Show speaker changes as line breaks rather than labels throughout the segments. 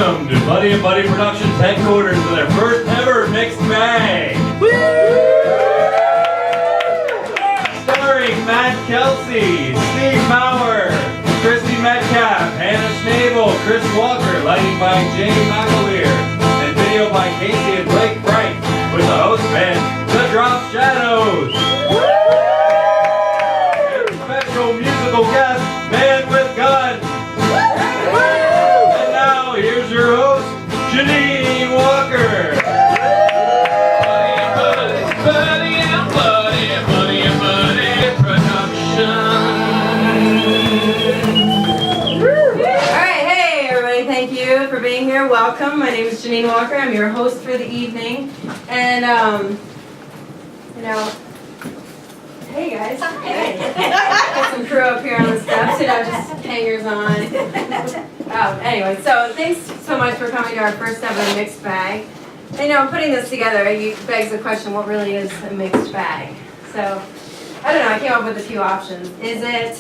Welcome to Buddy and Buddy Productions headquarters for their first ever mixed bag. Starring Matt Kelsey, Steve Maurer, Christy Metcalf, Hannah Schnabel, Chris Walker, lighting by Jay McAleer, and video by Casey and Blake Bright, with the host band, The Drop Shadows. And special musical guest, Man with Gun. And now, here's your host, Janine Walker.
For being here. Welcome. My name is Janine Walker. I'm your host for the evening. And, hey guys. Hey. Got some crew up here on the steps, just hangers on. Anyway, so thanks so much for coming to our first ever mixed bag. And, putting this together, it begs the question, what really is a mixed bag? So, I don't know, I came up with a few options. Is it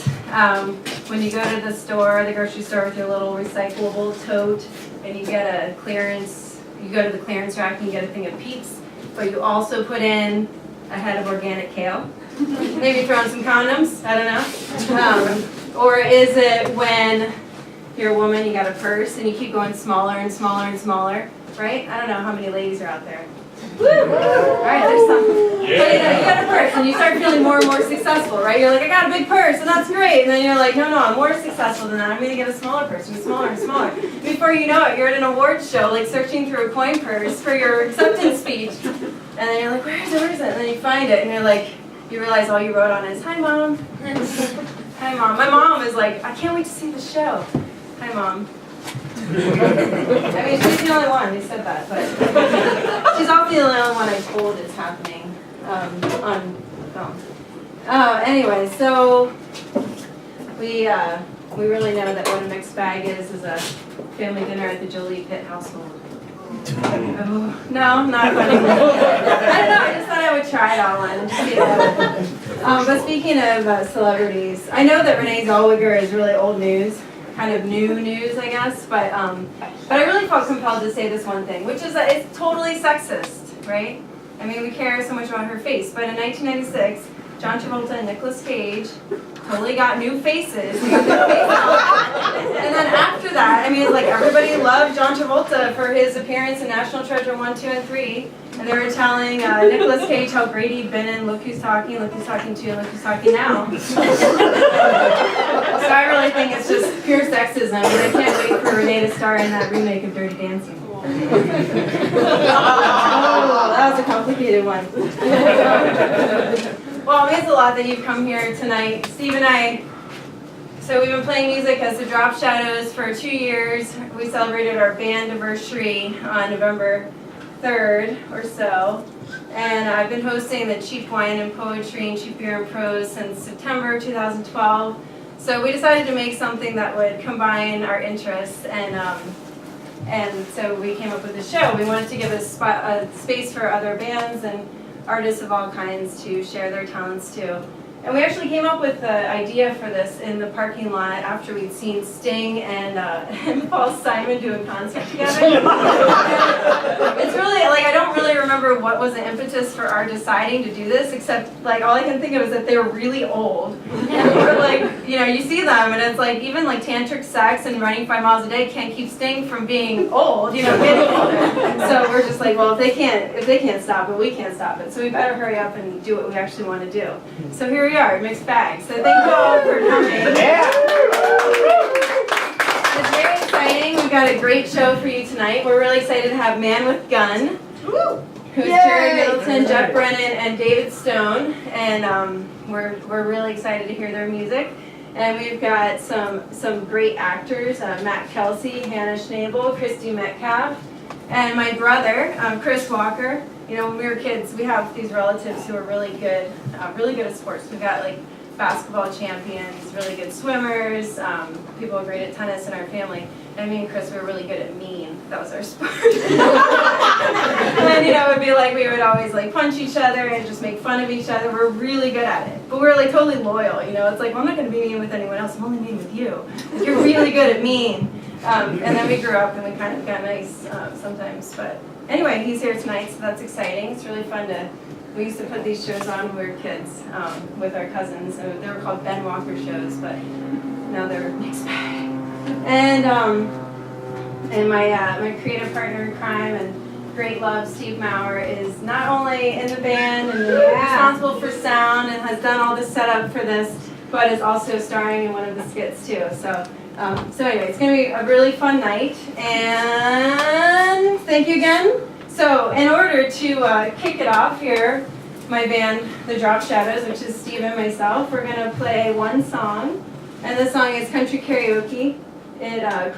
when you go to the store, the grocery store with your little recyclable tote, and you get a clearance, you go to the clearance rack and you get a thing of Peeps, but you also put in a head of organic kale? Maybe throw in some condoms, I don't know. Or is it when you're a woman, you got a purse, and you keep going smaller and smaller and smaller, right? I don't know how many ladies are out there. Woo! Alright, there's some. Yeah. But you got a purse and you start feeling more and more successful, right? You're like, I got a big purse and that's great. And then you're like, no, I'm more successful than that. I'm going to get a smaller purse and smaller and smaller. Before you know it, you're at an awards show, like searching through a coin purse for your acceptance speech. And then you're like, where is it? And then you find it and you're like, you realize all you wrote on is, hi mom. Hi mom. My mom is like, I can't wait to see the show. Hi mom. I mean, she's the only one who said that, but she's also the only one I told is happening on film. Anyway, so we really know that what a mixed bag is a family dinner at the Jolie Pitt household. Oh, no, not funny. I don't know, I just thought I would try it all on. But speaking of celebrities, I know that Renee Zellweger is really old news. Kind of new news, I guess, but I really felt compelled to say this one thing, which is that it's totally sexist, right? I mean, we care so much about her face, but in 1996, John Travolta and Nicolas Cage totally got new faces. And then after that, I mean, like everybody loved John Travolta for his appearance in National Treasure 1, 2, and 3. And they were telling Nicolas Cage how great he'd been in Look Who's Talking, Look Who's Talking To, and Look Who's Talking Now. So I really think it's just pure sexism, and I can't wait for Renee to star in that remake of Dirty Dancing. Oh, that was a complicated one. Well, it means a lot that you've come here tonight. Steve and I, so we've been playing music as the Drop Shadows for 2 years. We celebrated our band anniversary on November 3rd or so. And I've been hosting the Cheap Wine and Poetry and Cheap Beer and Prose since September 2012. So we decided to make something that would combine our interests, and so we came up with this show. We wanted to give a space for other bands and artists of all kinds to share their talents too. And we actually came up with the idea for this in the parking lot after we'd seen Sting and Paul Simon do a concert together. It's really, like, I don't really remember what was the impetus for our deciding to do this, except, like, all I can think of is that they're really old. And we're like, you see them, and it's like, even, like, tantric sex and running 5 miles a day can't keep Sting from being old, getting older. So we're just like, well, if they can't stop it, we can't stop it. So we better hurry up and do what we actually want to do. So here we are, mixed bag. So thank you all for coming. Yeah. It's very exciting. We've got a great show for you tonight. We're really excited to have Man with Gun, who's Jerry Middleton, Jeff Brennan, and David Stone. And we're really excited to hear their music. And we've got some great actors, Matt Kelsey, Hannah Schnabel, Christy Metcalf, and my brother, Chris Walker. When we were kids, we have these relatives who are really good at sports. We've got like basketball champions, really good swimmers, people who are great at tennis in our family. And me and Chris were really good at mean. That was our sport. And it would be like we would always like punch each other and just make fun of each other. We're really good at it. But we're like totally loyal, It's like, well, I'm not going to be mean with anyone else. I'm only mean with you. You're really good at mean. And then we grew up and we kind of got nice sometimes. But anyway, he's here tonight, so that's exciting. It's really fun to, we used to put these shows on when we were kids with our cousins. They were called Ben Walker shows, but now they're mixed bag. And my creative partner in crime and great love, Steve Maurer, is not only in the band and responsible for sound and has done all the setup for this, but is also starring in one of the skits too. So anyway, it's going to be a really fun night, and thank you again. So in order to kick it off here, my band, The Drop Shadows, which is Steve and myself, we're going to play one song, and the song is Country Karaoke. It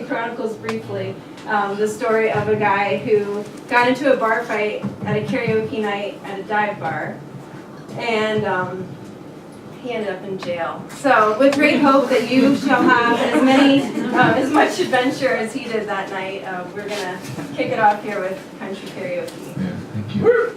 chronicles briefly the story of a guy who got into a bar fight at a karaoke night at a dive bar, and he ended up in jail. So with great hope that you shall have as much adventure as he did that night, we're going to kick it off here with Country Karaoke.
Yeah, thank you.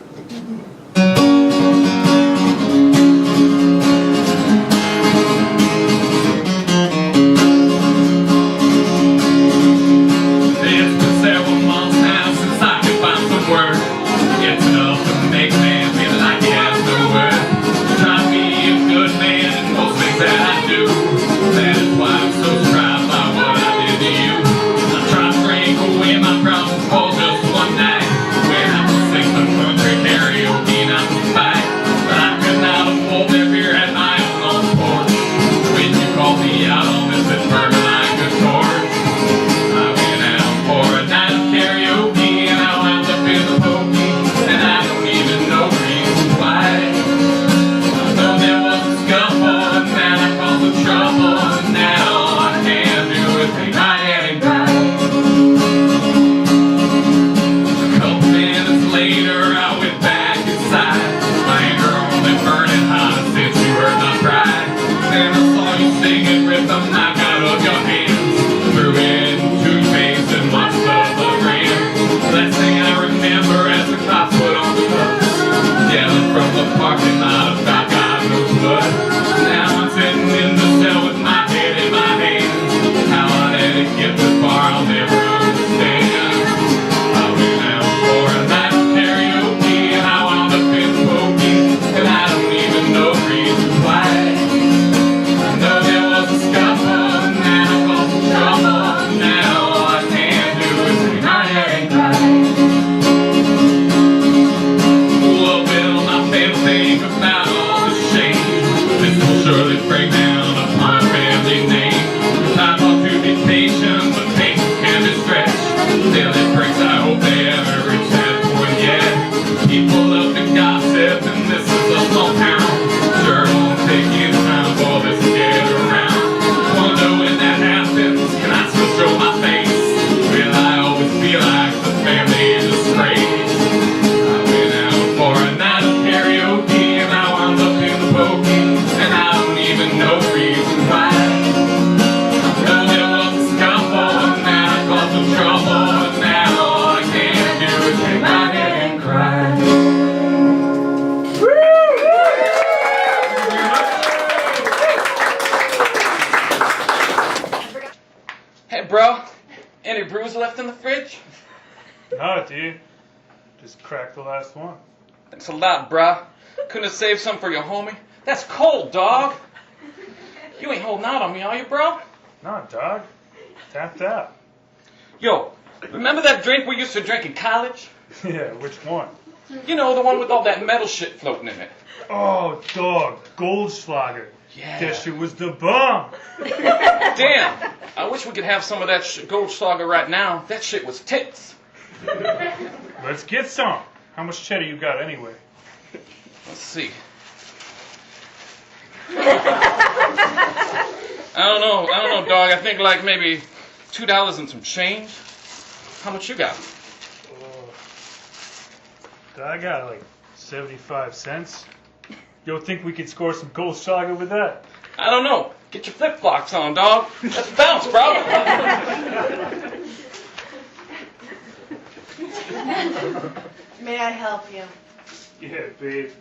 Any brews left in the fridge?
No, dude. Just cracked the last one.
Thanks a lot, bruh. Couldn't have saved some for your homie? That's cold, dog. You ain't holding out on me, are you, bro?
No, dog. Tapped out.
Yo, remember that drink we used to drink in college?
Yeah, which one?
You know, the one with all that metal shit floating in it.
Oh, dog. Goldschlager.
Yeah.
That shit was the bomb.
Damn. I wish we could have some of that Goldschlager right now. That shit was tits.
Let's get some. How much cheddar you got anyway?
Let's see. I don't know, dog. I think like maybe $2 and some change. How much you got?
I got like 75 cents. Yo, think we could score some Goldschlager with that?
I don't know. Get your flip-flops on, dog. Let's bounce, bro.
May I help you?
Yeah, babe.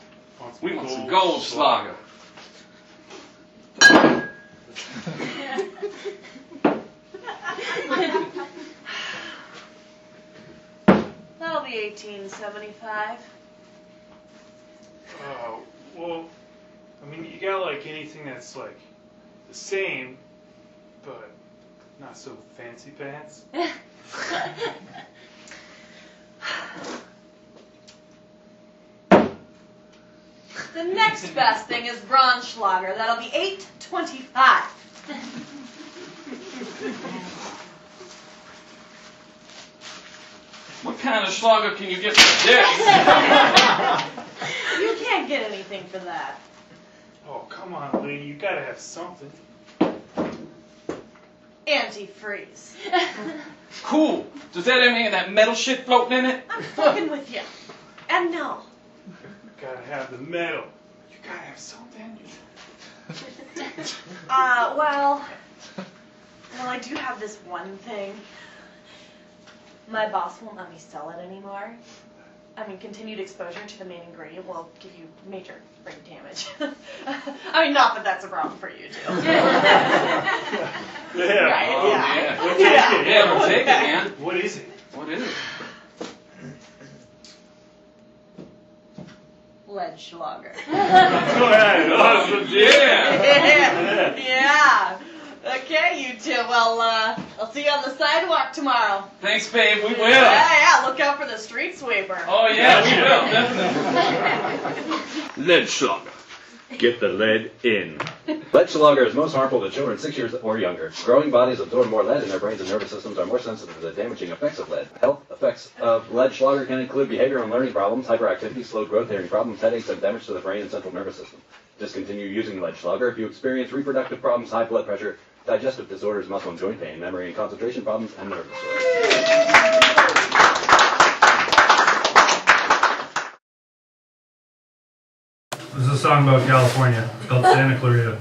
We want some Goldschlager.
$18.75.
Oh, well, I mean, you got like anything that's like the same, but not so fancy pants.
The next best thing is Braunschlager. That'll be $8.25.
What kind of schlager can you get for this?
You can't get anything for that.
Oh, come on, lady, you gotta have something.
Antifreeze.
Cool. Does that have any of that metal shit floating in it?
I'm fucking with you. And no.
Gotta have the metal. You gotta have something.
Well, I do have this one thing. My boss won't let me sell it anymore. I mean, continued exposure to the main ingredient will give you major brain damage. I mean, not that that's a problem for you, too.
Yeah.
Right,
Oh,
yeah.
yeah.
We'll take it.
Yeah, we'll take it, man.
What is it?
What is it?
Leadschlager.
Oh, yeah.
Yeah. Okay, you two. Well, I'll see you on the sidewalk tomorrow.
Thanks, babe. We will.
Yeah. Look out for the street sweeper.
Oh, yeah, we will, definitely.
Leadschlager. Get the lead in.
Leadschlager is most harmful to children 6 years or younger. Growing bodies absorb more lead and their brains and nervous systems are more sensitive to the damaging effects of lead. Health effects of Leadschlager can include behavioral and learning problems, hyperactivity, slow growth, hearing problems, headaches, and damage to the brain and central nervous system. Discontinue using Leadschlager if you experience reproductive problems, high blood pressure, digestive disorders, muscle and joint pain, memory and concentration problems, and nerve disorders.
This is a song about California. It's called Santa Clarita.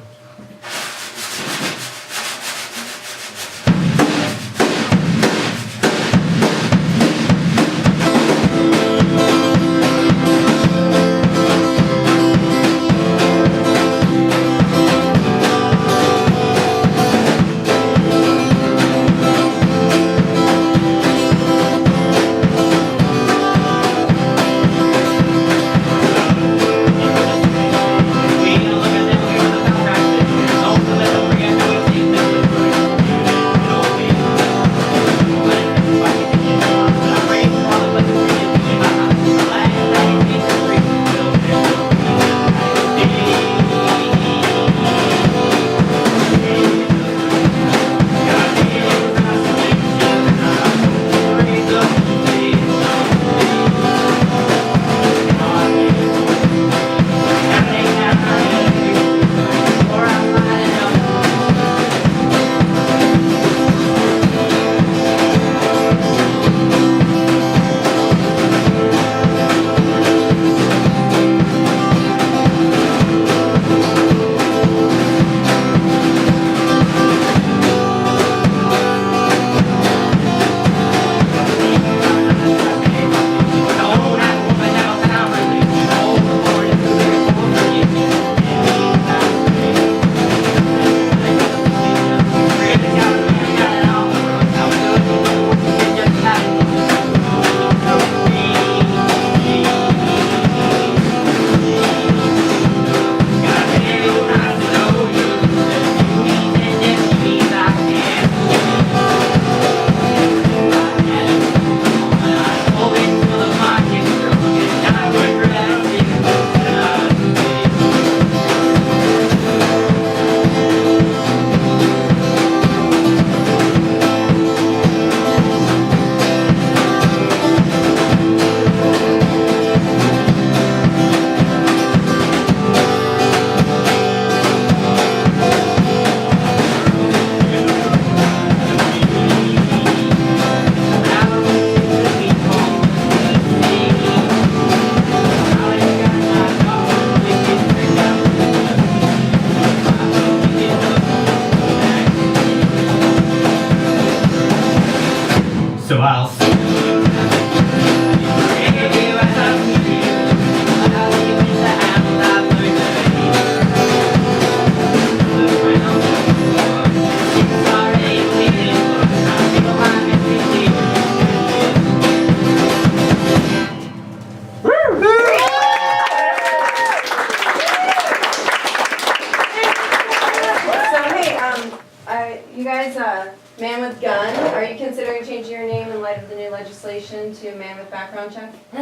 Man with Gun. Are you considering changing your name in light of the new legislation to Man with Background Check? Ooh.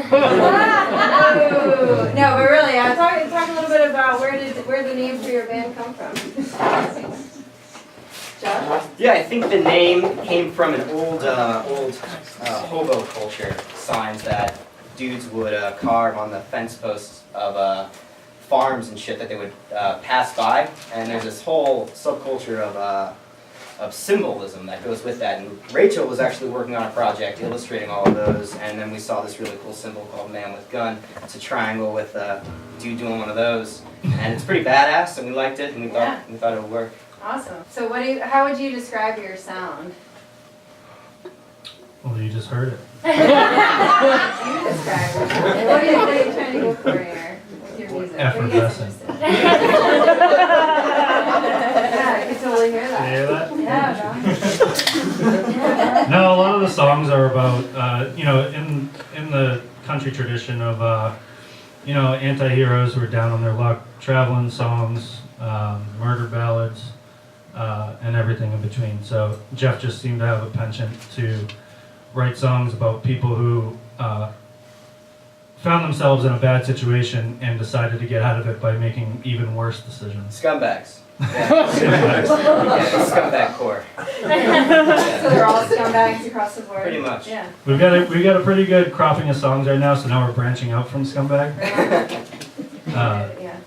No, but really, talk a little bit about where the name for your band come from. Josh?
Yeah, I think the name came from an old hobo culture signs that dudes would carve on the fence posts of farms and shit that they would pass by, and there's this whole subculture of symbolism that goes with that. And Rachel was actually working on a project illustrating all of those, and then we saw this really cool symbol called Man with Gun. It's a triangle with a dude doing one of those, and it's pretty badass, and we liked it, and we thought it would work.
Awesome. So how would you describe your sound?
Well, you just heard it.
You describe it. What are you trying to go for here with your music?
Effervescent.
Yeah, I can totally hear that.
You hear that?
Yeah,
No, a lot of the songs are about, in the country tradition of, anti-heroes who are down on their luck, traveling songs, murder ballads, and everything in between. So Jeff just seemed to have a penchant to write songs about people who found themselves in a bad situation and decided to get out of it by making even worse decisions.
Scumbags. Yeah, scumbag core.
So they're all scumbags across the board?
Pretty much.
Yeah.
We've got a pretty good cropping of songs right now, so now we're branching out from scumbag.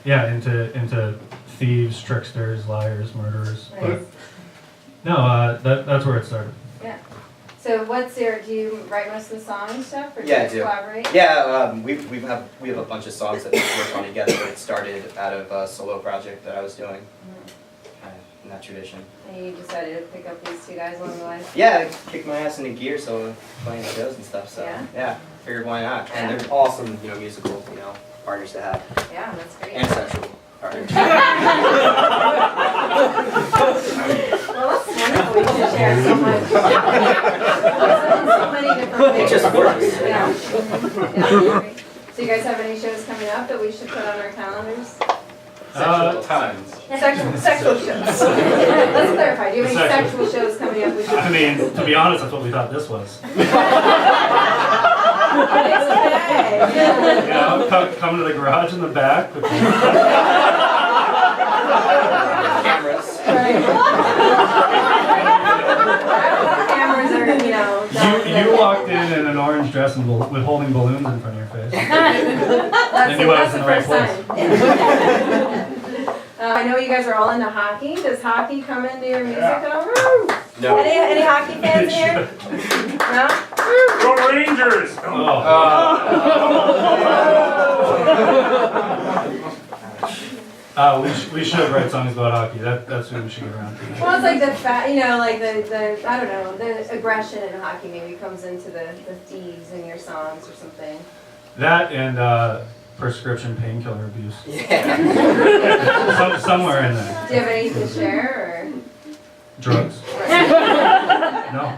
Into thieves, tricksters, liars, murderers.
Nice.
But no, that's where it started.
Yeah. So do you write most of the songs, Jeff, or do
Yeah,
you
I do.
collaborate?
Yeah, we have a bunch of songs that we work on together, but it started out of a solo project that I was doing, kind of in that tradition.
And you decided to pick up these two guys along the way?
Yeah, I kicked my ass into gear, so playing shows and stuff. So
Yeah?
figured why not? And they're awesome, musical, partners to have,
Yeah, that's great.
and sexual partners.
Well, that's wonderful. You can share so much. In so many different ways.
It just works.
Yeah. So you guys have any shows coming up that we should put on our calendars?
Tons.
Sexual shows. Let's clarify. Do you have any sexual shows coming up? We should...
I mean, to be honest, that's what we thought this was. Come to the garage in the back.
Cameras.
Right. Cameras are,
You walked in an orange dress and with holding balloons in front of your face.
That's
knew I was
the
in the right
first time. I know you guys are all into hockey. Does hockey come into your music at all?
No.
Any hockey fans in here? No?
Go Rangers! We should write songs about hockey. That's what we should get around to.
Well, it's like the I don't know, the aggression in hockey maybe comes into the thieves in your songs or something.
That and prescription painkiller abuse.
Yeah.
Somewhere in there.
Do you have anything to share or?
Drugs. No.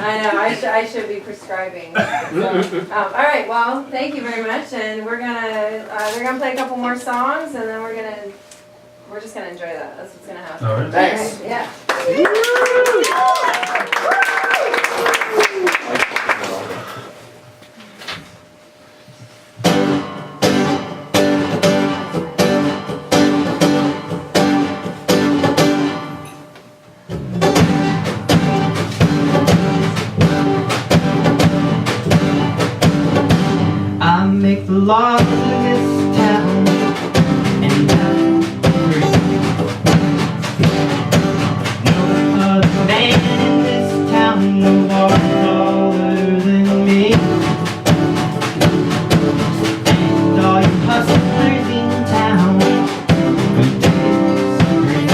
I know, I should be prescribing. So, all right, well, thank you very much, and we're gonna play a couple more songs, and then we're just gonna enjoy that. That's what's gonna happen.
All right.
Thanks.
Yeah.
I make the laws in this town, and I'm free. No other man in this town, no more taller than me. And all you hustlers in town who disagree,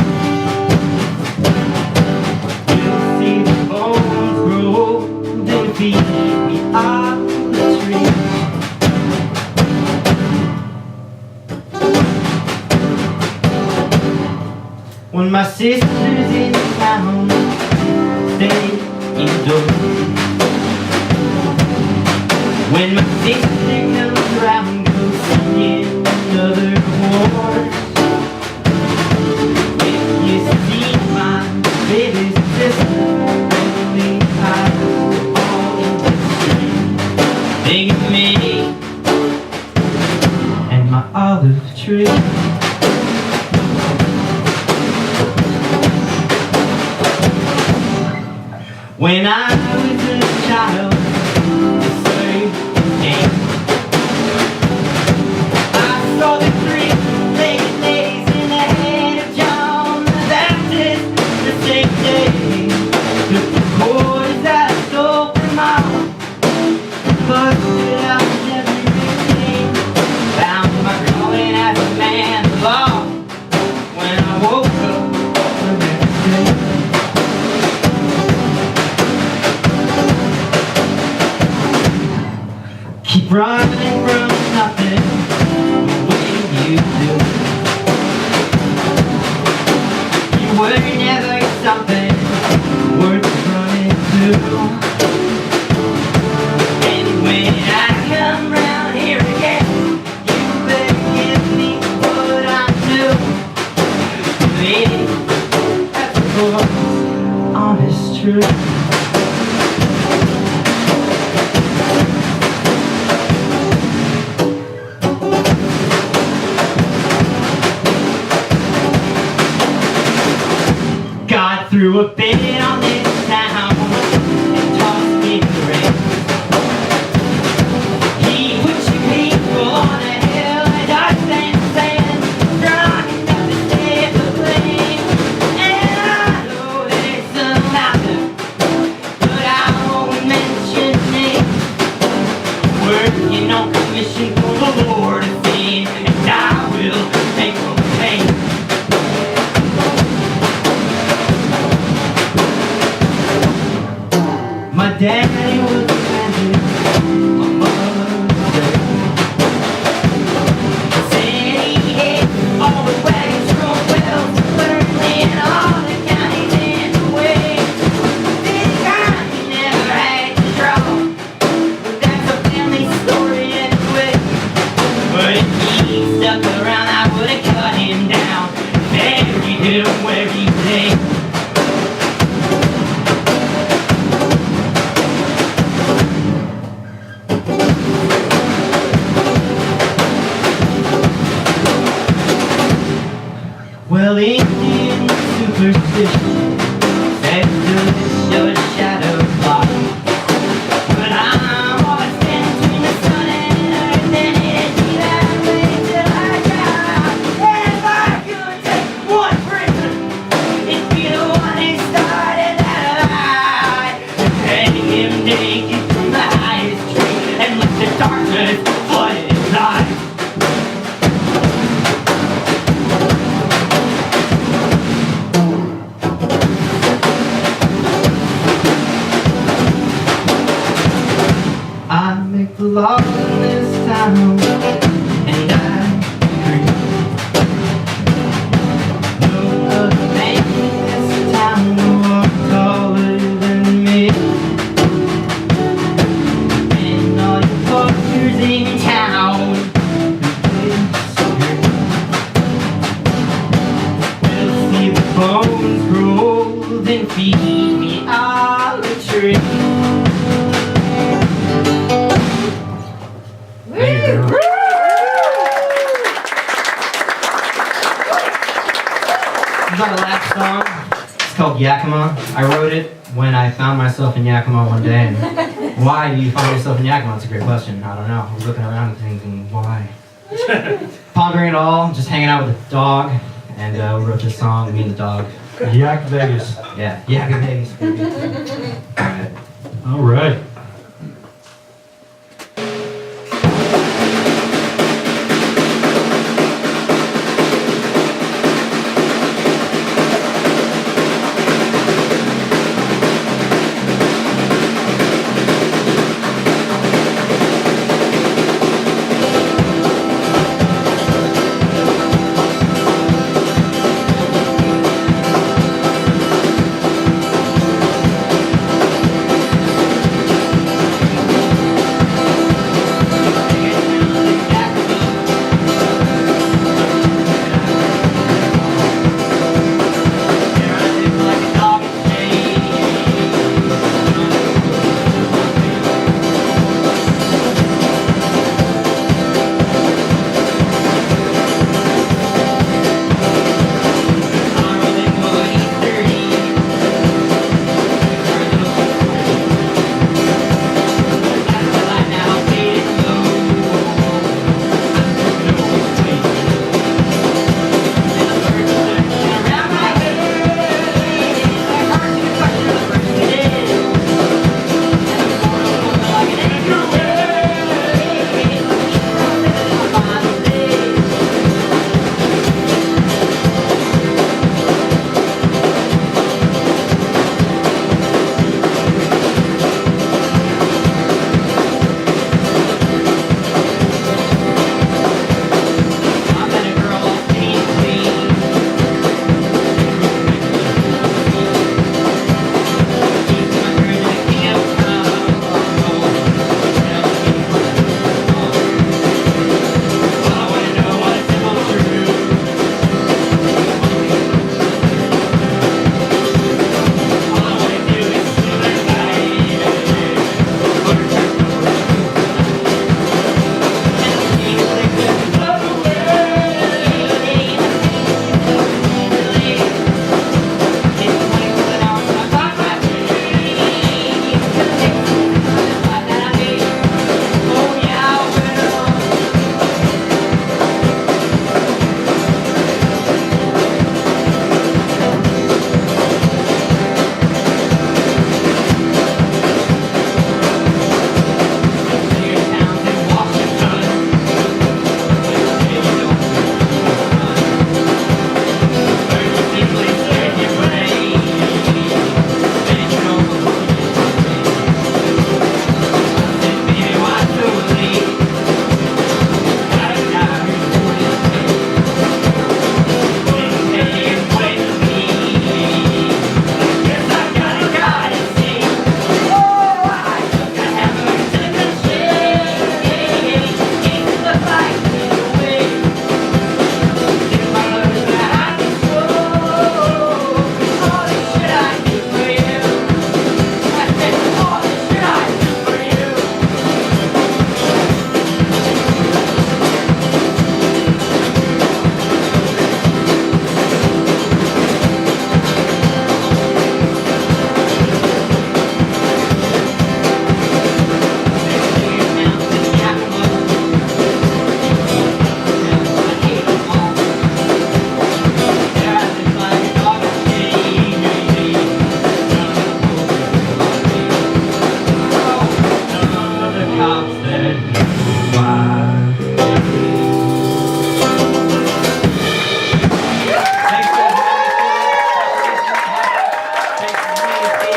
you'll see the bones grow, they feed me off the tree. When my sister's in town, stay indoors. When my sister comes around, go singing another horse. If you
When I was a child, the same game. I saw the three-legged ladies in the head of John the Baptist the same day. Took the boys that I stole from mom, busted out everything. Found my calling as a man of law when I woke up the next day. Keep running from nothing the way you do. You were never something worth running to. And when I come round here again, you better give me what I'm due. Baby, that's of course honest truth. God threw a bit on this town and tossed me the ring. He put you people on a hill and dust and sand, strong enough to stay the flame. And I know there's some out there, but I won't mention names. Working on commission for the Lord of Fame, and I will take no pain. My daddy was a magic, my mother's dead. Said he hit all the wagons from Wells to Burnley and all the counties in the way. This time he never had to draw, but that's a family story anyway. But if he stuck around, I would've cut him down, buried him where he lay. Well, Indian superstition says to show a shadow fly. But I'm always standing between the sun and earth, and it'd be that way till I die. And if I could take one prisoner, it'd be the one who started that lie. Hang him naked from the highest tree and let the darkness flood his eyes. I make the law in this town, and I agree. No other man in this town more taller than me. And all you fuckers in town who disagree will see the bones grow old and feed me all a tree. This is our last song. It's called Yakima. I wrote it when I found myself in Yakima one day. And why do you find yourself in Yakima? It's a great question. I don't know. I was looking around and thinking, why? Pondering it all, just hanging out with the dog, and we wrote this song, me and the dog.
Yak Vegas.
Yeah, Yak Vegas, baby. Alright.
All right.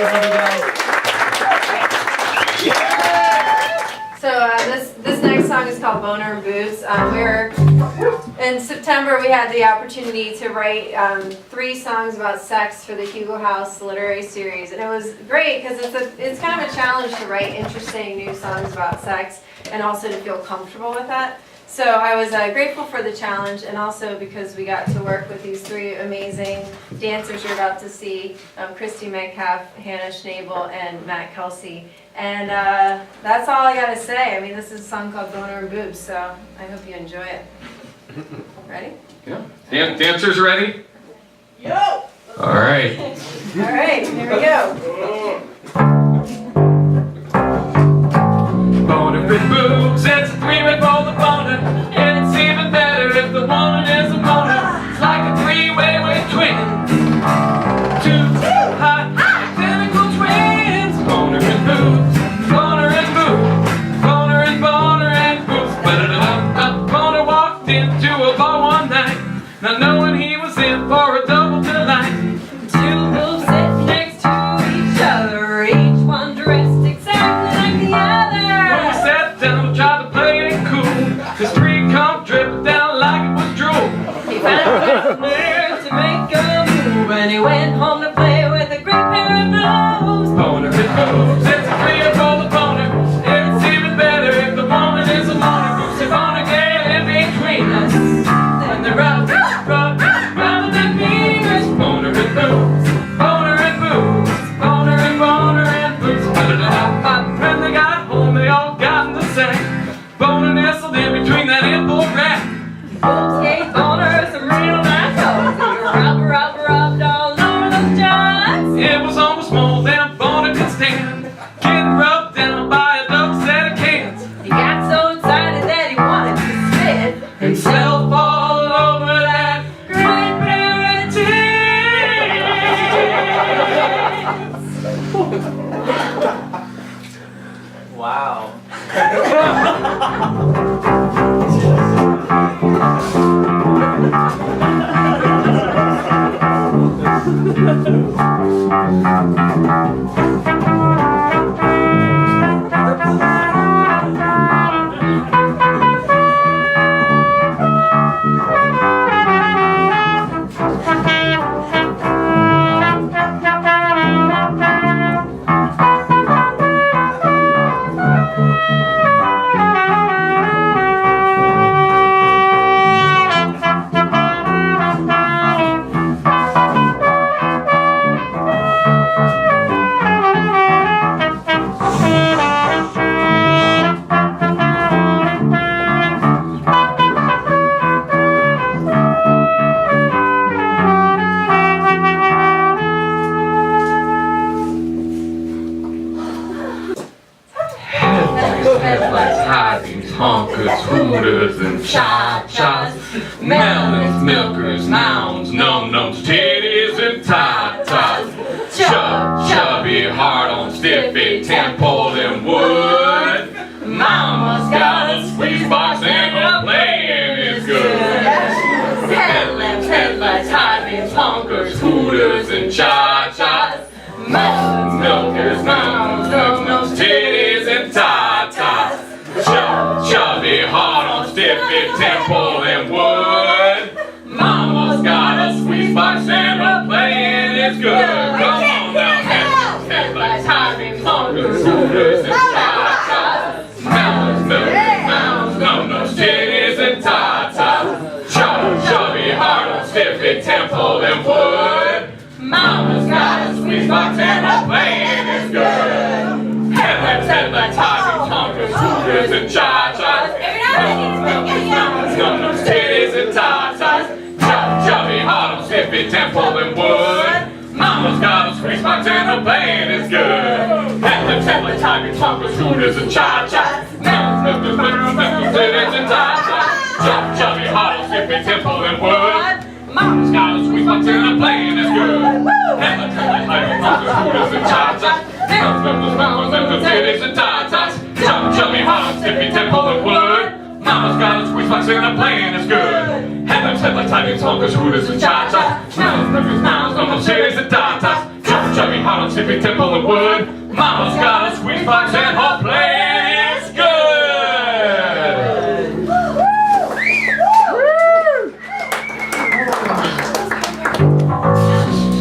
love you guys.
So this next song is called Boner and Boobs. In September we had the opportunity to write 3 songs about sex for the Hugo House literary series, and it was great because it's kind of a challenge to write interesting new songs about sex and also to feel comfortable with that. So I was grateful for the challenge, and also because we got to work with these 3 amazing dancers you're about to see, Christy Metcalf, Hannah Schnabel, and Matt Kelsey. And that's all I gotta say. I mean, this is a song called Boner and Boobs, so I hope you enjoy it. Ready?
Yeah. Dancers ready?
Yo!
All right.
All right, here we go.
Boner and boobs, it's a 3-way for the boner. And it's even better if the woman is a moaner. It's like a 3-way with twins. 2 hot, identical twins. Boner and boobs, boner and boobs, boner and boobs. Boner walked into a bar one night, not knowing he was in for a double delight.
2 boobs sitting next to each other, each one dressed exactly like the other.
When we sat down and tried to play it cool, his 3 cum dripped down like it was drool.
He found the nerve to make a move, and he went home to play with a great pair of boobs.
Boner and boobs, it's a 3-way for the boner. It's even better if the woman is a moaner. Boobs are gonna get in between us, and they're rather than fingers. Boner and boobs, boner and boobs, boner and boobs. When they got home, they all got in the sack. Boner nestled in between that info rack.
Boobs gave Boner some real nice hoes. He rubbed all over those joints.
It was almost more than Boner could stand, getting rubbed down by a double set of cans.
He got so excited that he wanted to spit
Himself all over that
great pair of tits.
Wow.
honkers, hooters, and cha-chas, melons, milkers, nouns, num-nums, titties, and tatas, chubby, hard-on, stiffy, tampole, and wood. Mama's got a squeeze box and her playing is good. Headlamps, high beams, honkers, hooters, and cha-chas, melons, milkers, nouns, num-nums, titties, and tatas. Chubby, hard on, stiffy, temple, and wood. Mama's got a squeeze box and her playing is good. Come on now, headlights, high beams, honkers, hooters, and cha-chas. Melons, milkers, mounds, num-nums, titties, and tatas. Chubby, hard on, stiffy, temple, and wood. Mama's got a squeeze box and her playing is good. Headlights, high beams, honkers, hooters, and cha-chas. Num-nums, titties, and tatas. Chubby, hard on, stiffy, temple, and wood. Mama's got a squeeze box and her playing is good. Headlights, high beams, honkers, hooters, and cha-chas. Num-nums, titties, and tatas. Chubby, hard on, stiffy, temple, and wood. Mama's got a squeeze box and her playing is good. Headlights, high beams, honkers, hooters, and cha-chas. Num-nums, titties, and tatas. Chubby, hard on, stiffy, temple, and wood. Mama's got a squeeze box and her playing is good. Headlights, high beams, honkers, hooters, and cha-chas. Num-nums, titties, and tatas. Chubby, hard on, tippy temple of wood. Mama's got a squeeze box and her play is good.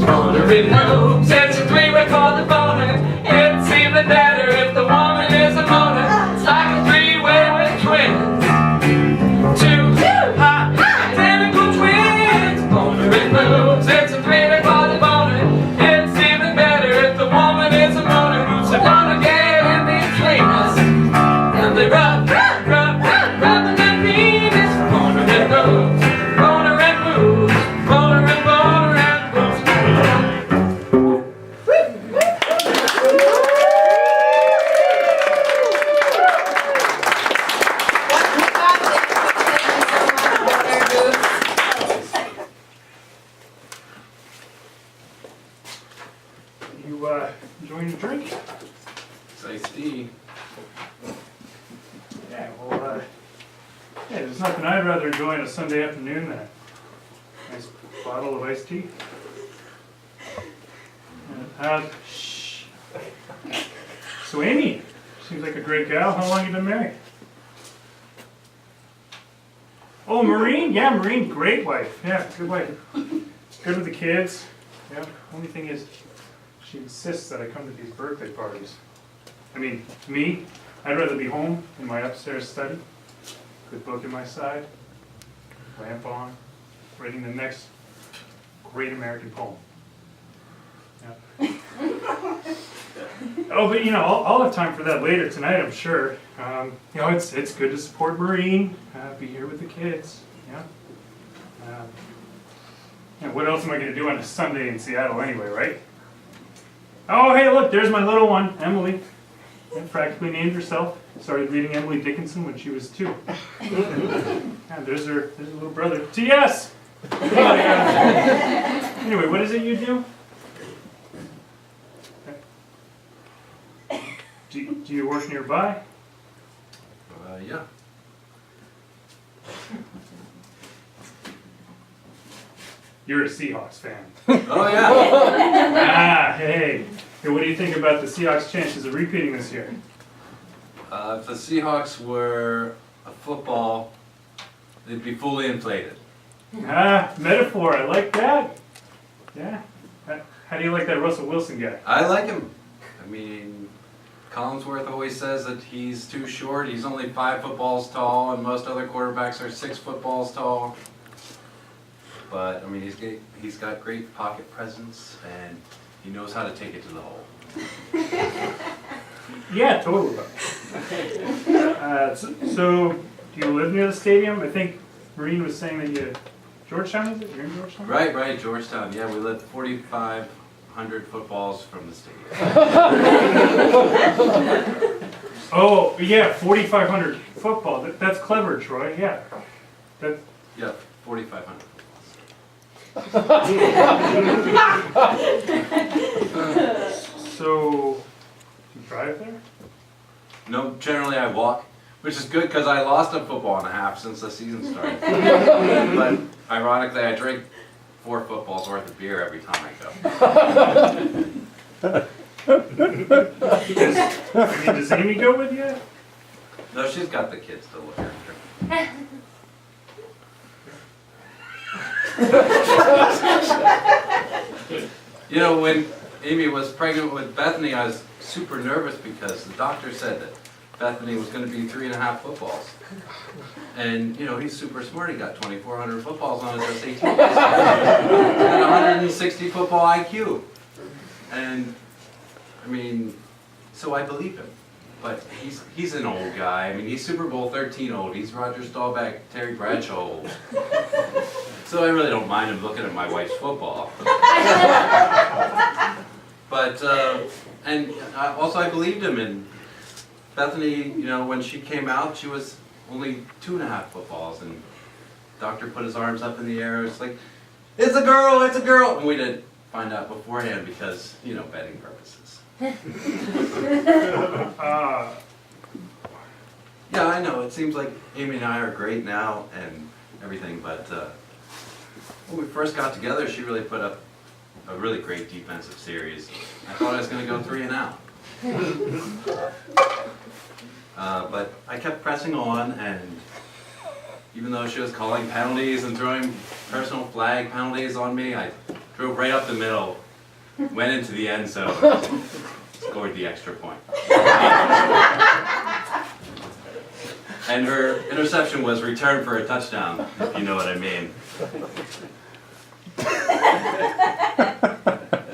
Motoring moves, it's a three-way for the boner. It's even better if the woman is a motor. It's like a three-way with twins. Two hot, identical twins. Motoring moves, it's a three-way for the boner. It's even better if the woman is a motor. Who's gonna get in between us? And they rub, rubbing their penis. Motoring moves, boner and moves, boner and boner and moves.
You enjoying a drink?
It's iced tea.
Yeah, well, yeah, there's nothing I'd rather enjoy on a Sunday afternoon than a nice bottle of iced tea. Shh. So Amy, seems like a great gal. How long you been married? Oh, Maureen? Yeah, Maureen, great wife. Yeah, good wife. Good with the kids. Yeah, only thing is, she insists that I come to these birthday parties. I mean, me, I'd rather be home in my upstairs study, good book in my side, lamp on, writing the next great American poem. Yeah. Oh, but you know, I'll have time for that later tonight, I'm sure. You know, it's good to support Maureen, be here with the kids. Yeah. Yeah, what else am I going to do on a Sunday in Seattle anyway, right? Oh, hey, look, there's my little one, Emily. Yeah, practically named herself. Started reading Emily Dickinson when she was 2. Yeah, there's her little brother. T.S. Anyway, what is it you do? Do you work nearby?
Yeah.
You're a Seahawks fan.
Oh, yeah.
Ah, hey. Hey, what do you think about the Seahawks' chances of repeating this year?
If the Seahawks were a football, they'd be fully inflated.
Ah, metaphor. I like that. Yeah. How do you like that Russell Wilson guy?
I like him. I mean, Collinsworth always says that he's too short. He's only 5 footballs tall, and most other quarterbacks are 6 footballs tall. But I mean, he's got great pocket presence, and he knows how to take it to the hole.
Yeah, totally. So, do you live near the stadium? I think Maureen was saying that you... Georgetown, is it? You're in Georgetown?
Right, Georgetown. Yeah, we live 4,500 footballs from the stadium.
Oh, yeah, 4,500 football. That's clever, Troy. Yeah.
Yeah, 4,500.
So, you drive there?
No, generally I walk, which is good because I lost a football and a half since the season started. But ironically, I drink 4 footballs worth of beer every time I go.
Does Amy go with you?
No, she's got the kids to look after. You know, when Amy was pregnant with Bethany, I was super nervous because the doctor said that Bethany was going to be 3.5 footballs. And, you know, he's super smart. He got 2,400 footballs on his just 18 days. And 160 football IQ. And, I mean, so I believe him. But he's an old guy. I mean, he's Super Bowl 13 old. He's Roger Staubach, Terry Bradshaw old. So I really don't mind him looking at my wife's football. But, and also I believed him. And Bethany, you know, when she came out, she was only 2.5 footballs. And the doctor put his arms up in the air. It's like, it's a girl, it's a girl. And we didn't find out beforehand because, you know, betting purposes. Yeah, I know. It seems like Amy and I are great now and everything, but when we first got together, she really put a
a really great defensive series. I thought I was going to go 3 and out. But I kept pressing on, and even though she was calling penalties and throwing personal flag penalties on me, I drove right up the middle, went into the end zone, scored the extra point. And her interception was returned for a touchdown, if you know what I mean.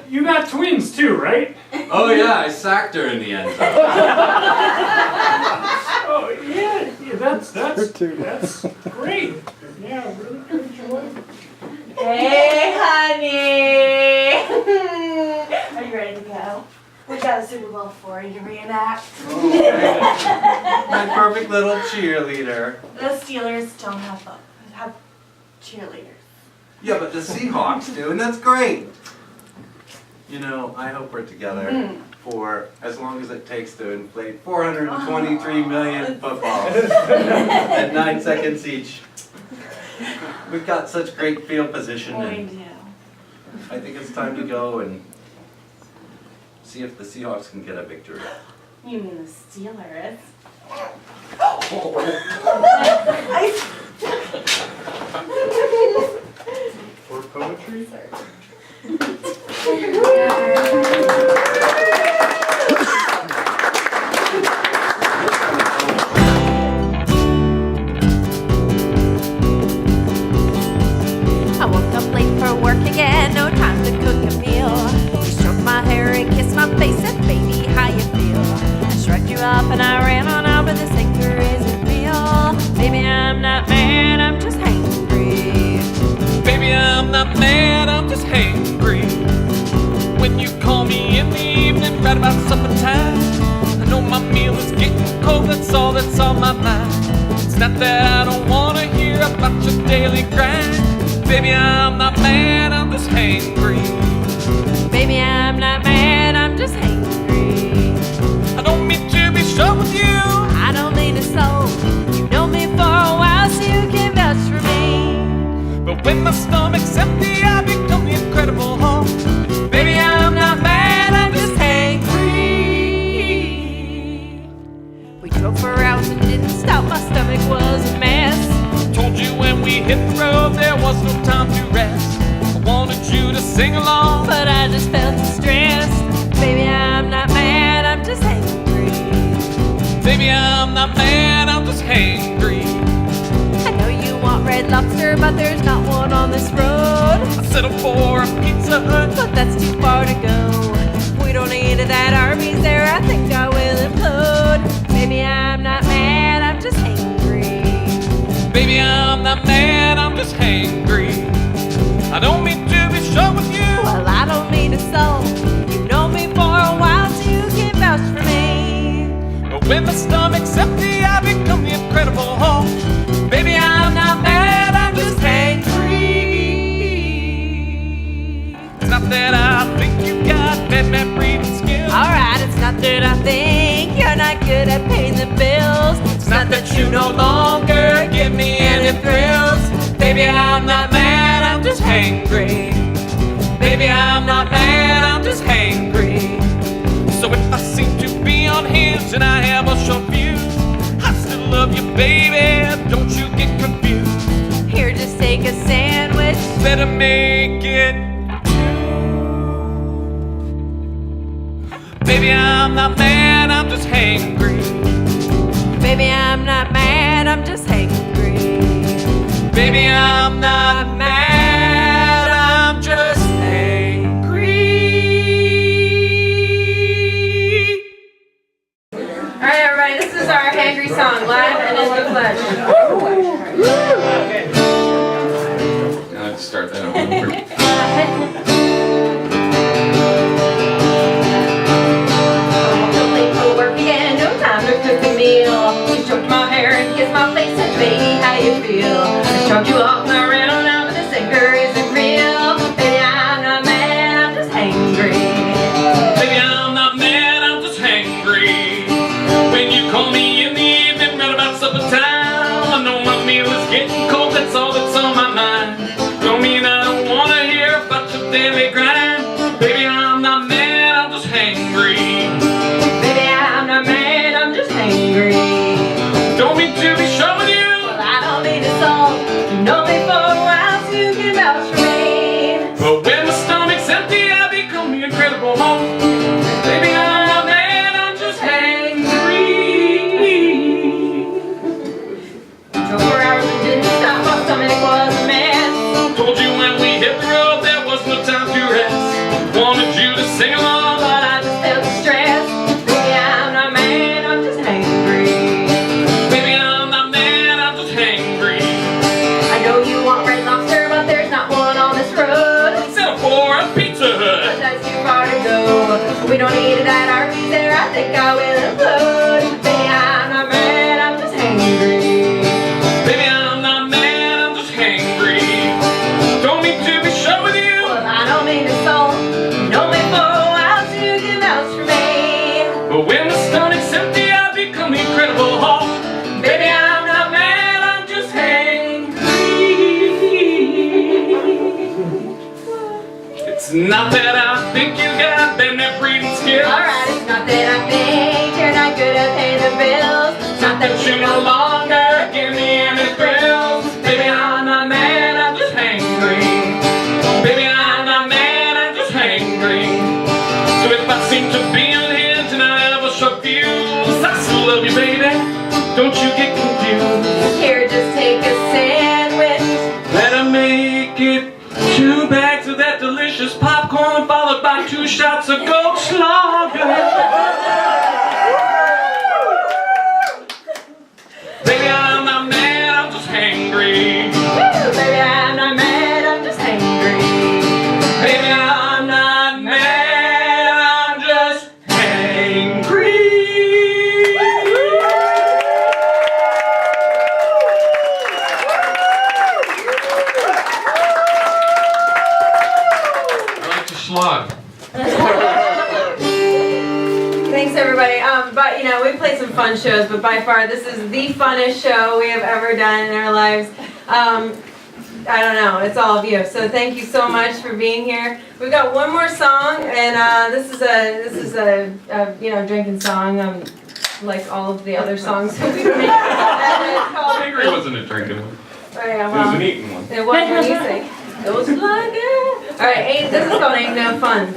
You got twins too, right?
Oh yeah, I sacked her in the end zone.
Oh yeah, that's great. Yeah, really good joy.
Hey, honey! Are you ready to go? We got a Super Bowl for you to reenact.
My perfect little cheerleader.
The Steelers don't have cheerleaders.
Yeah, but the Seahawks do, and that's great. You know, I hope we're together for as long as it takes to inflate 423 million footballs at 9 seconds each. We've got such great field position,
We
and
do.
I think it's time to go and see if the Seahawks can get a victory.
You mean the Steelers?
For poetry?
I woke up late for work again, no time to cook a meal. You stroked my hair and kissed my face, said, baby, how you feel? I shrugged you off and I ran on out, but this anger isn't real. Baby, I'm not mad, I'm just hangry.
Baby, I'm not mad, I'm just hangry. When you call me in the evening, right about supper time, I know my meal is getting cold, that's all that's on my mind. It's not that I don't wanna hear about your daily grind. Baby, I'm not mad, I'm just hangry.
Baby, I'm not mad, I'm just hangry.
I don't mean to be short with you.
I don't mean to slow. You know me for a while, so you can vouch for me.
But when my stomach's empty, I become the Incredible Hulk. Baby, I'm not mad, I'm just hangry.
We drove for hours and didn't stop, my stomach was a mess.
Told you when we hit the road, there was no time to rest. I wanted you to sing along,
but I just felt distressed. Baby, I'm not mad, I'm just hangry.
Baby, I'm not mad, I'm just hangry.
I know you want Red Lobster, but there's not one on this road.
I settled for a Pizza Hut,
but that's too far to go. We don't need that Arby's there, I think I will implode. Baby, I'm not mad, I'm just hangry.
Baby, I'm not mad, I'm just hangry. I don't mean to be short with you.
Well, I don't mean to soul. You know me for a while, so you can vouch for me.
But when my stomach's empty, I become the Incredible Hulk. Baby, I'm not mad, I'm just hangry. It's not that I think you got bad breathing skills.
Alright, it's not that I think you're not good at paying the bills.
It's not that you no longer give me any thrills. Baby, I'm not mad, I'm just hangry. Baby, I'm not mad, I'm just hangry. So if I seem to be unhinged and I have a short view, I still love you, baby, don't you get confused.
Here, just take a sandwich.
Better make it two. Baby, I'm not mad, I'm just hangry.
Baby, I'm not mad, I'm just hangry.
Baby, I'm not mad, I'm just hangry.
Alright, everybody, this is our hangry song, live and in the flesh.
Now let's start that over.
You stroked my hair and kissed my face and baby, how you feel? I stroked you off and I ran on out, but
call me Incredible Hulk. Baby, I'm not mad, I'm just hangry.
24 hours and didn't stop, my stomach was a mess.
Told you when we hit the road there was no time to rest. Wanted you to sing along,
But I just felt the stress. Baby, I'm not mad, I'm just hangry.
baby, I'm not mad, I'm just hangry.
I know you want Red Lobster, but there's not one on this road.
Settle for a Pizza Hut.
But that's too far to go. We don't need it at Arby's there, I think I will implode. Baby, I'm not mad, I'm just hangry.
Baby, I'm not mad, I'm just hangry. Don't mean to be sure with you.
Well, I don't mean to insult. You know me for a while, so you can vouch for me.
But when the stomach's empty, I become the Incredible Hulk. Baby, I'm not mad, I'm just hangry. It's not that I think you got them that breathing skills.
Alright, it's not that I think you're not good at paying the bills. It's not that
You no longer give me any thrills. Baby, I'm not mad, I'm just hangry. Baby, I'm not mad, I'm just hangry. So if I seem to be unhinged and I ever struck views, I still love you, baby. Don't you get confused.
Here, just take a sandwich.
Better make it 2 bags of that delicious popcorn, followed by 2 shots of Goldschlager. Baby, I'm not mad, I'm just hangry.
Woo, baby, I'm not mad, I'm just hangry.
Baby, I'm not mad, I'm just hangry. I like to slog.
Thanks, everybody. But, you know, we played some fun shows, but by far, this is the funnest show we have ever done in our lives. I don't know, it's all of you. So thank you so much for being here. We've got one more song, and this is a you know, drinking song, like all of the other songs that we made. And it's called,
Hangry wasn't a drinking one.
oh, yeah,
It was
well,
an eating one.
it was when you sing. Goes like it. All right, this is called Ain't No Fun.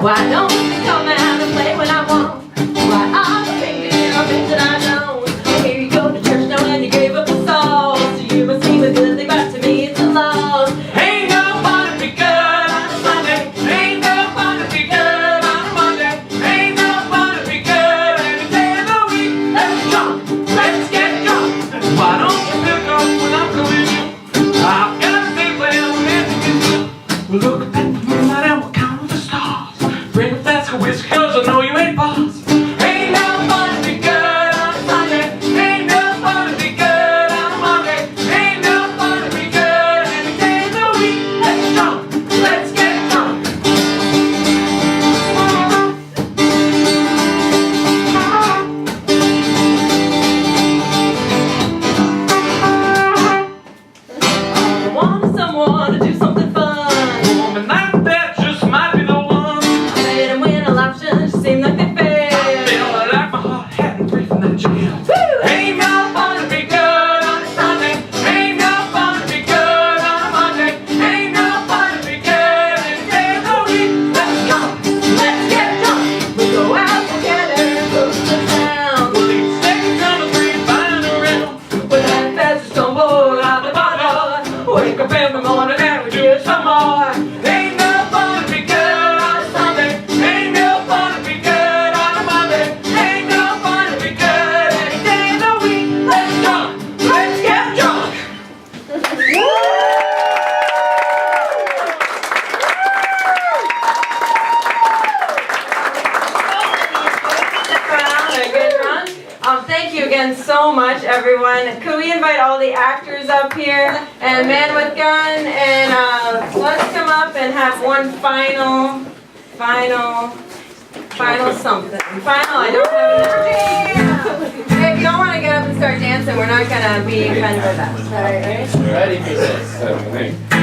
Why don't you come out and play when I want? Why are the things that I don't? Here you go to church now and you gave up the sauce. So you must seem a good thing, but to me it's a loss.
Ain't no fun to be good on a Sunday. Ain't no fun to be good on a Monday. Ain't no fun to be good any day of the week. Let's jump, let's get drunk. Why don't you pick up when I'm calling you? I've got to stay playing with music. We'll look at the moonlight and we'll count the stars. Bring a flask of whiskey, 'cause I know you ain't boss. Ain't no fun to be good on a Sunday. Ain't no fun to be good on a Monday. Ain't no fun to be good any day of the week. Let's jump, let's get drunk.
I want someone to do something fun.
Woman like that just might be the one.
I made them win a option, it seemed like they failed.
Feel like my heart hadn't breathed in that jail. Ain't no fun to be good on a Sunday. Ain't no fun to be good on a Monday. Ain't no fun to be good any day of the week. Let's go, let's get drunk.
We go out together, go to the town.
We'll eat steak and come and three fine around.
With that fast stumble out the bottle. Wake up in the morning and we do some more.
Ain't no fun to be good on a Sunday. Ain't no fun to be good on a Monday. Ain't no fun to be good any day of the week. Let's drunk, let's get drunk.
Thank you again so much, everyone. Could we invite all the actors up here and Man with Gun, and let's come up and have one final something. I don't have an If you don't want to get up and start dancing, we're not gonna be offended with that. All right, right?
Ready for this.